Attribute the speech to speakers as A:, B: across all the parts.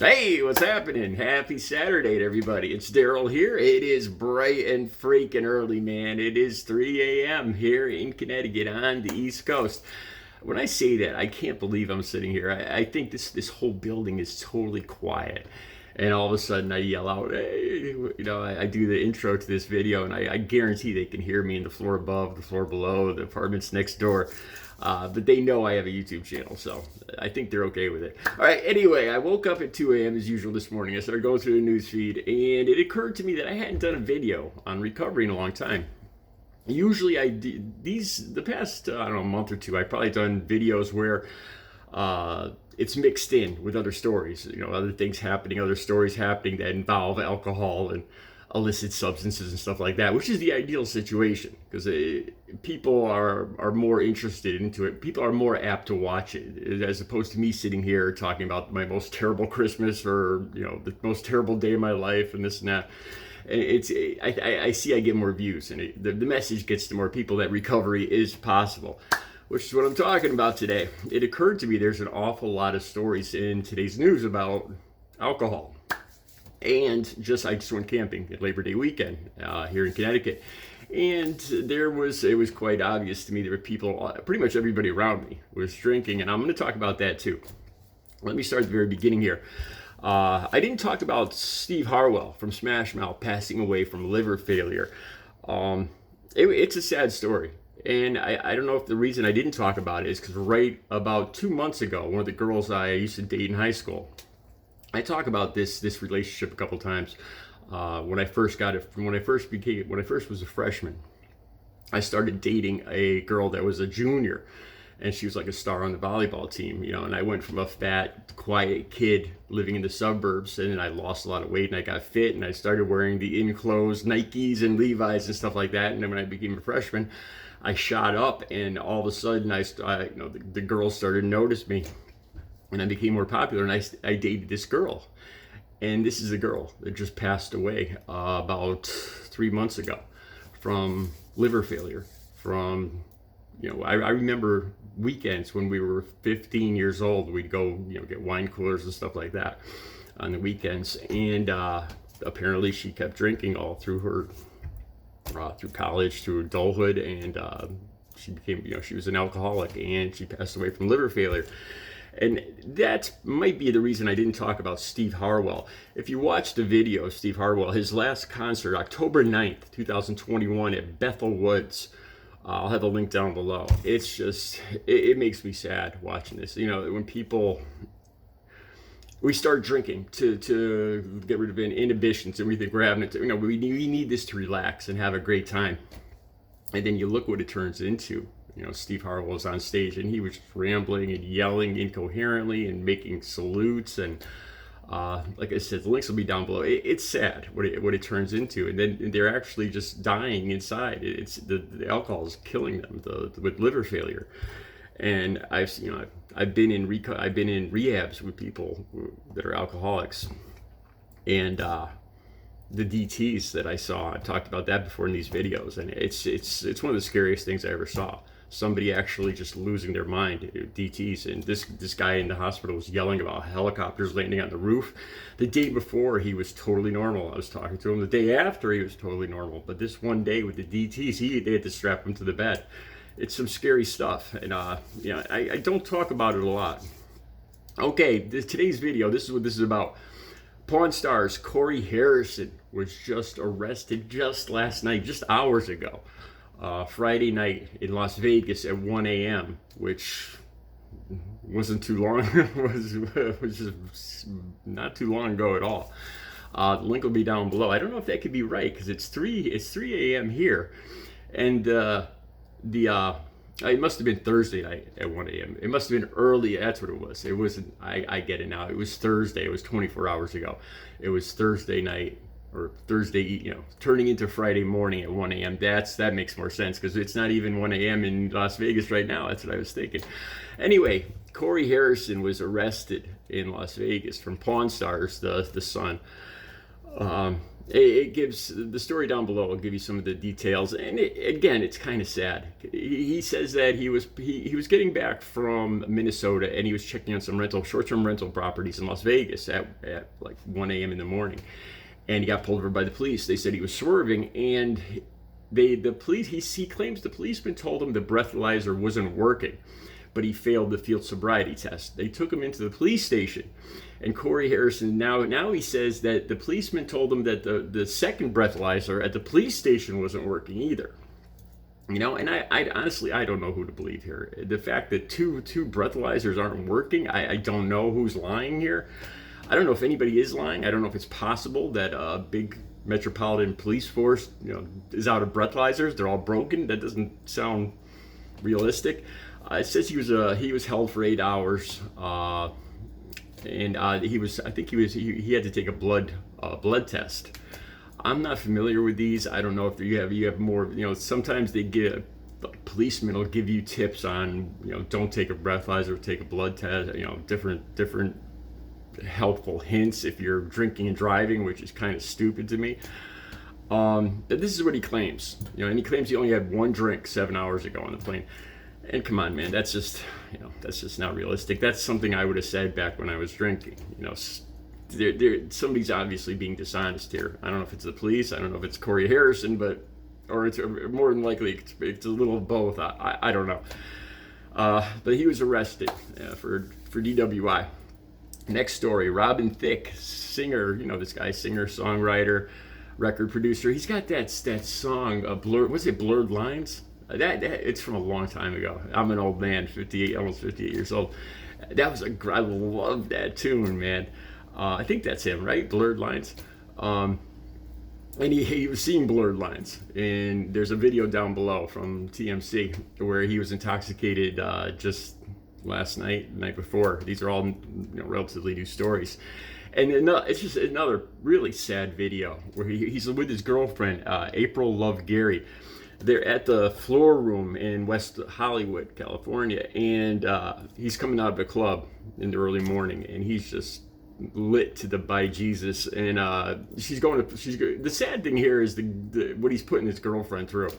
A: Hey, what's happening? Happy Saturday to everybody. It's Daryl here. It is bright and freaking early, man. It is 3 a.m. here in Connecticut on the East Coast. When I say that, I can't believe I'm sitting here. I think this whole building is totally quiet. And all of a sudden I yell out, hey, I do the intro to this video, and I guarantee they can hear me in the floor above, the floor below, the apartments next door. But they know I have a YouTube channel, so I think they're okay with it. All right, anyway, I woke up at 2 a.m. as usual this morning. I started going through the news feed, and it occurred to me that I hadn't done a video on recovery in a long time. Usually I do the past, I don't know, month or two, I've probably done videos where it's mixed in with other stories, other things happening, other stories happening that involve alcohol and illicit substances and stuff like that, which is the ideal situation because people are more interested into it. People are more apt to watch it as opposed to me sitting here talking about my most terrible Christmas or the most terrible day of my life and this and that. I see I get more views, and the message gets to more people that recovery is possible, which is what I'm talking about today. It occurred to me there's an awful lot of stories in today's news about alcohol. And I just went camping at Labor Day weekend here in Connecticut. And it was quite obvious to me there were people, pretty much everybody around me was drinking, and I'm going to talk about that too. Let me start at the very beginning here. I didn't talk about Steve Harwell from Smash Mouth passing away from liver failure. It's a sad story. And I don't know if the reason I didn't talk about it is because right about 2 months ago, one of the girls I used to date in high school, I talk about this relationship a couple times. When I first was a freshman, I started dating a girl that was a junior, and she was like a star on the volleyball team, and I went from a fat, quiet kid living in the suburbs, and then I lost a lot of weight, and I got fit, and I started wearing the in-clothes Nikes and Levi's and stuff like that. And then when I became a freshman, I shot up, and all of a sudden the girls started to notice me, and I became more popular, and I dated this girl. And this is a girl that just passed away about 3 months ago from liver failure. I remember weekends when we were 15 years old, we'd go, get wine coolers and stuff like that on the weekends. And apparently she kept drinking all through through college, through adulthood, and she became, she was an alcoholic, and she passed away from liver failure. And that might be the reason I didn't talk about Steve Harwell. If you watch the video of Steve Harwell, his last concert, October 9th, 2021 at Bethel Woods, I'll have a link down below. It's just, it makes me sad watching this. When we start drinking to get rid of inhibitions, and we think we're having it, we need this to relax and have a great time. And then you look what it turns into. Steve Harwell was on stage, and he was just rambling and yelling incoherently and making salutes. And like I said, the links will be down below. It's sad what it turns into, and then they're actually just dying inside. It's the alcohol is killing them with liver failure. And I've been in rehabs with people that are alcoholics, and the DTs that I saw, I've talked about that before in these videos, and it's one of the scariest things I ever saw. Somebody actually just losing their mind, DTs. And this guy in the hospital was yelling about helicopters landing on the roof. The day before, he was totally normal. I was talking to him. The day after, he was totally normal. But this one day with the DTs, they had to strap him to the bed. It's some scary stuff, and I don't talk about it a lot. Okay, today's video, this is what this is about. Pawn Stars Corey Harrison was just arrested just last night, just hours ago. Friday night in Las Vegas at 1 a.m., which wasn't too long, was just not too long ago at all. The link will be down below. I don't know if that could be right, because it's 3 a.m. here, and it must have been Thursday night at 1 a.m. It must have been early. That's what it was. It wasn't, I get it now. It was Thursday. It was 24 hours ago. It was Thursday night, or Thursday, turning into Friday morning at 1 a.m. That makes more sense, because it's not even 1 a.m. in Las Vegas right now. That's what I was thinking. Anyway, Corey Harrison was arrested in Las Vegas from Pawn Stars, the son. it gives the story down below. I'll give you some of the details, and again, it's kind of sad. He says that he was getting back from Minnesota, and he was checking on some short-term rental properties in Las Vegas at like 1 a.m. in the morning, and he got pulled over by the police. They said he was swerving, and the police he claims the policeman told him the breathalyzer wasn't working, but he failed the field sobriety test. They took him into the police station, and Corey Harrison now he says that the policeman told him that the second breathalyzer at the police station wasn't working either. And I honestly, I don't know who to believe here. The fact that two breathalyzers aren't working, I don't know who's lying here. I don't know if anybody is lying. I don't know if it's possible that a big metropolitan police force, is out of breathalyzers. They're all broken. That doesn't sound realistic. It says he was held for 8 hours, and he had to take a blood test. I'm not familiar with these. I don't know if you have more. Sometimes policemen will give you tips on don't take a breathalyzer, take a blood test. Different helpful hints if you're drinking and driving, which is kind of stupid to me. But this is what he claims. And he claims he only had one drink 7 hours ago on the plane. And come on, man, that's just not realistic. That's something I would have said back when I was drinking. Somebody's obviously being dishonest here. I don't know if it's the police. I don't know if it's Corey Harrison, or it's more than likely it's a little of both. I don't know. But he was arrested for DWI. Next story: Robin Thicke, singer. This guy, singer, songwriter, record producer. He's got that song, Blurred Lines? That it's from a long time ago. I'm an old man, 58, almost 58 years old. I love that tune, man. I think that's him, right? Blurred Lines. And he was seeing blurred lines. And there's a video down below from TMC where he was intoxicated just last night, the night before. These are all relatively new stories. And it's just another really sad video where he's with his girlfriend, April Love Gary. They're at the Floor Room in West Hollywood, California, and he's coming out of a club in the early morning, and he's just lit to the by Jesus. And the sad thing here is what he's putting his girlfriend through.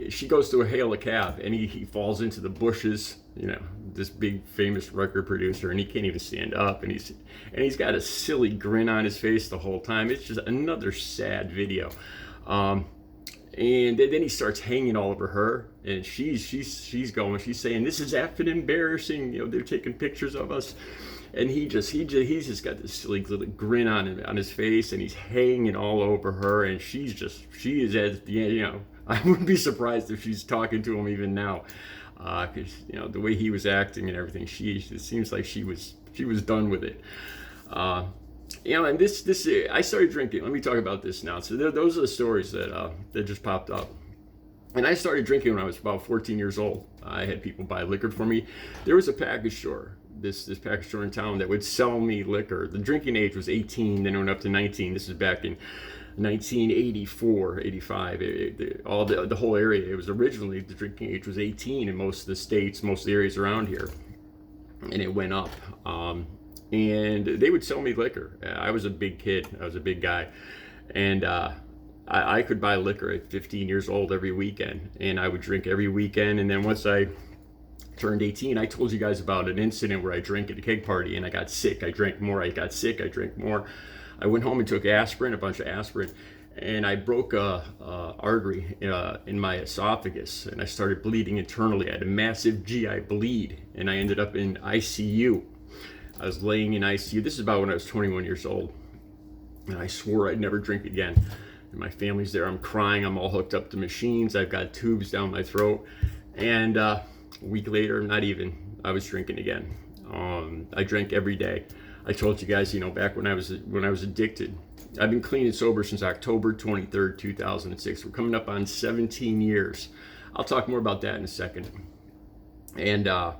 A: She goes to hail a cab, and he falls into the bushes. This big famous record producer, and he can't even stand up, and he's got a silly grin on his face the whole time. It's just another sad video. And then he starts hanging all over her, and she's saying, "This is effing embarrassing." They're taking pictures of us, and he's just got this silly grin on his face, and he's hanging all over her, and she is at the end. I wouldn't be surprised if she's talking to him even now, because the way he was acting and everything, it seems like she was done with it. And this I started drinking. Let me talk about this now. So those are the stories that just popped up. And I started drinking when I was about 14 years old. I had people buy liquor for me. There was a package store, this package store in town that would sell me liquor. The drinking age was 18, then it went up to 19. This is back in 1984, 85. The whole area. It was originally the drinking age was 18 in most of the states, most of the areas around here, and it went up. And they would sell me liquor. I was a big kid. I was a big guy. And I could buy liquor at 15 years old every weekend. And I would drink every weekend. And then once I turned 18, I told you guys about an incident where I drank at a keg party and I got sick. I drank more. I got sick. I drank more. I went home and took aspirin, a bunch of aspirin. And I broke a artery in my esophagus. And I started bleeding internally. I had a massive GI bleed. And I ended up in ICU. I was laying in ICU. This is about when I was 21 years old. And I swore I'd never drink again. And my family's there. I'm crying. I'm all hooked up to machines. I've got tubes down my throat. And a week later, not even, I was drinking again. I drank every day. I told you guys, back when I was addicted. I've been clean and sober since October 23rd, 2006. We're coming up on 17 years. I'll talk more about that in a second. And I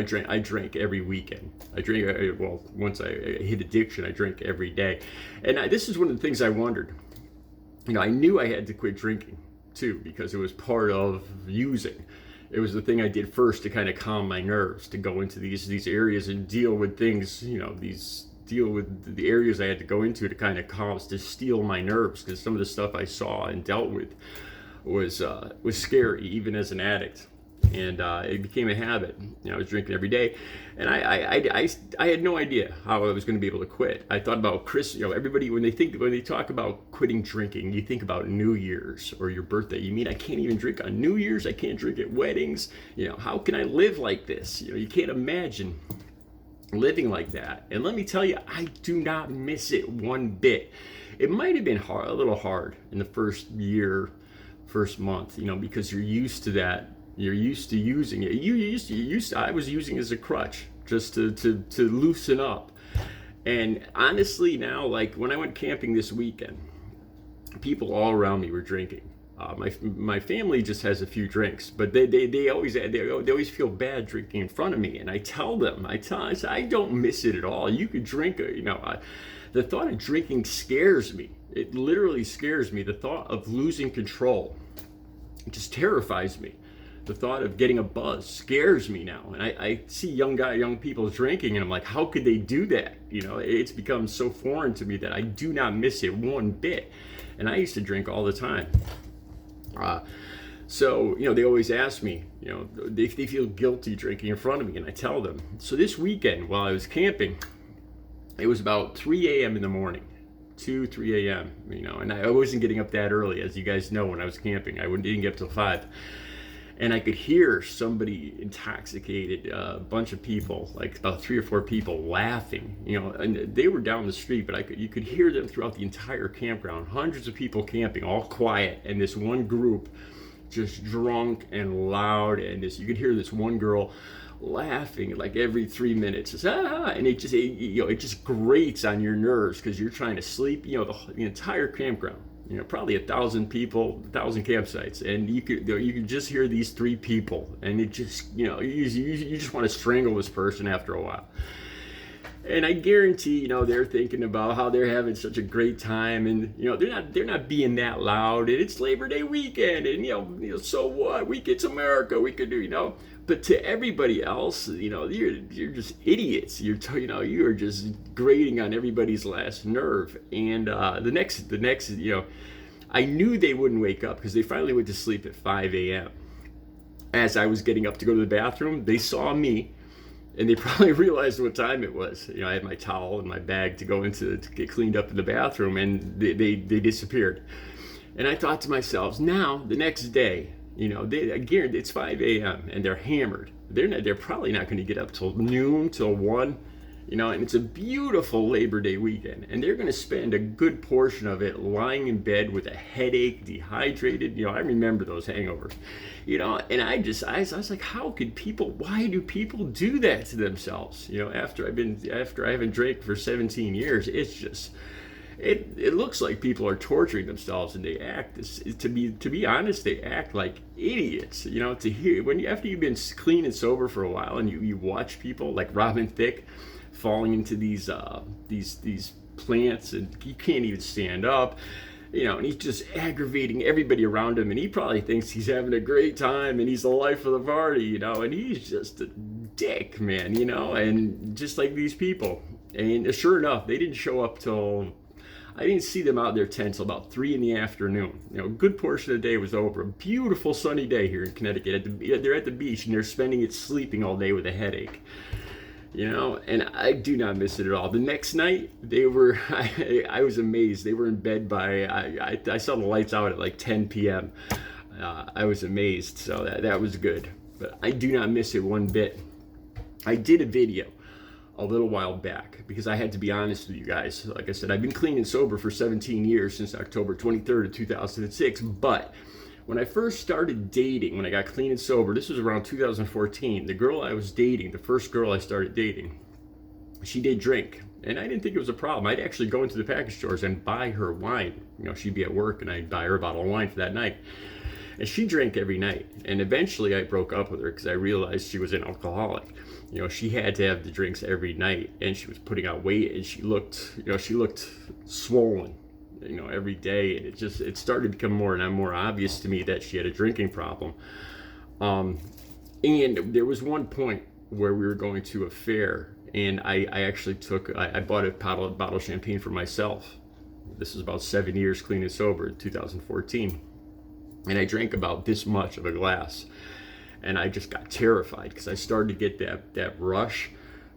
A: drank every weekend. Once I hit addiction, I drank every day. And this is one of the things I wondered. I knew I had to quit drinking too, because it was part of using. It was the thing I did first to kind of calm my nerves, to go into these areas and deal with things, these deal with the areas I had to go into to kind of to steel my nerves, because some of the stuff I saw and dealt with was scary, even as an addict. And it became a habit. I was drinking every day, and I had no idea how I was going to be able to quit. I thought about everybody, when they talk about quitting drinking, you think about New Year's or your birthday. You mean I can't even drink on New Year's? I can't drink at weddings? How can I live like this? You can't imagine living like that. And let me tell you, I do not miss it one bit. It might have been a little hard in the first year, first month, because you're used to that. You're used to using it. I was using it as a crutch just to loosen up. And honestly, now, like when I went camping this weekend, people all around me were drinking. My family just has a few drinks, but they always feel bad drinking in front of me. And I tell them, I don't miss it at all. You could drink, the thought of drinking scares me. It literally scares me. The thought of losing control, it just terrifies me. The thought of getting a buzz scares me now. And I see young people drinking, and I'm like, how could they do that? It's become so foreign to me that I do not miss it one bit. And I used to drink all the time. So they always ask me, they feel guilty drinking in front of me, and I tell them. So this weekend, while I was camping, it was about 3 a.m. in the morning. 3 a.m., and I wasn't getting up that early, as you guys know. When I was camping, I didn't get up till 5. And I could hear somebody intoxicated, a bunch of people, like about 3 or 4 people laughing, and they were down the street, but you could hear them throughout the entire campground. Hundreds of people camping, all quiet, and this one group just drunk and loud, and you could hear this one girl laughing like every 3 minutes, and it just grates on your nerves, because you're trying to sleep. The entire campground, probably 1,000 people, 1,000 campsites, and you could just hear these 3 people, and it just, you just want to strangle this person after a while. And I guarantee, they're thinking about how they're having such a great time, and they're not being that loud. And it's Labor Day weekend, and so what? It's America. We could do, But to everybody else, you're just idiots. You are just grating on everybody's last nerve. And the next, I knew they wouldn't wake up, because they finally went to sleep at 5 a.m. As I was getting up to go to the bathroom, they saw me, and they probably realized what time it was. I had my towel and my bag to get cleaned up in the bathroom, and they disappeared. And I thought to myself, now the next day, I guarantee it's 5 a.m. and they're hammered. They're probably not going to get up till noon, till 1. And it's a beautiful Labor Day weekend, and they're going to spend a good portion of it lying in bed with a headache, dehydrated. I remember those hangovers, and I was like, why do people do that to themselves? After I haven't drank for 17 years, it's just, it looks like people are torturing themselves, and they act, to be honest, they act like idiots. To hear, after you've been clean and sober for a while, and you watch people like Thicke falling into these plants, and he can't even stand up, and he's just aggravating everybody around him, and he probably thinks he's having a great time and he's the life of the party, and he's just a dick, man, and just like these people. And sure enough, they didn't show up till, I didn't see them out their tent till about 3 in the afternoon. A good portion of the day was over. A beautiful sunny day here in Connecticut. They're at the beach, and they're spending it sleeping all day with a headache. And I do not miss it at all. The next night, I was amazed. They were in bed by, I saw the lights out at like 10 p.m. I was amazed, so that was good. But I do not miss it one bit. I did a video a little while back, because I had to be honest with you guys. Like I said, I've been clean and sober for 17 years, since October 23rd of 2006, but when I first started dating, when I got clean and sober, this was around 2014, the girl I was dating, the first girl I started dating, she did drink. And I didn't think it was a problem. I'd actually go into the package stores and buy her wine. She'd be at work, and I'd buy her a bottle of wine for that night. And she drank every night. And eventually I broke up with her, because I realized she was an alcoholic. She had to have the drinks every night, and she was putting on weight, and she looked swollen, every day. And it started to become more and more obvious to me that she had a drinking problem. And there was one point where we were going to a fair, And I actually I bought a bottle of champagne for myself. This was about 7 years clean and sober, 2014. And I drank about this much of a glass. And I just got terrified because I started to get that rush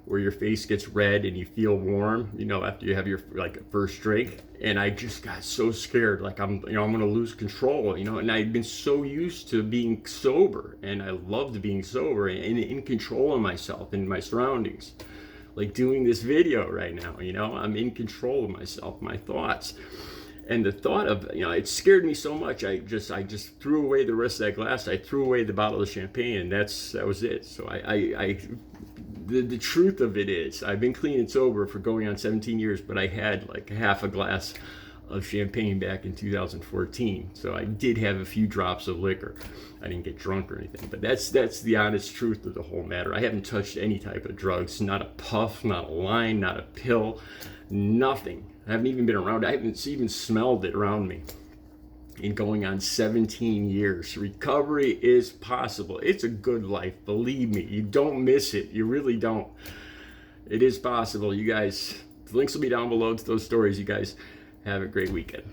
A: where your face gets red and you feel warm, after you have your first drink. And I just got so scared, like I'm going to lose control, and I'd been so used to being sober, and I loved being sober and in control of myself and my surroundings. Like doing this video right now, I'm in control of myself, my thoughts. And the thought of, it scared me so much. I just threw away the rest of that glass. I threw away the bottle of champagne, and that was it. So the truth of it is, I've been clean and sober for going on 17 years, but I had like half a glass of champagne back in 2014. So I did have a few drops of liquor. I didn't get drunk or anything, but that's the honest truth of the whole matter. I haven't touched any type of drugs, not a puff, not a line, not a pill, nothing. I haven't even been around. I haven't even smelled it around me in going on 17 years. Recovery is possible. It's a good life. Believe me, you don't miss it. You really don't. It is possible. You guys, the links will be down below to those stories. You guys have a great weekend.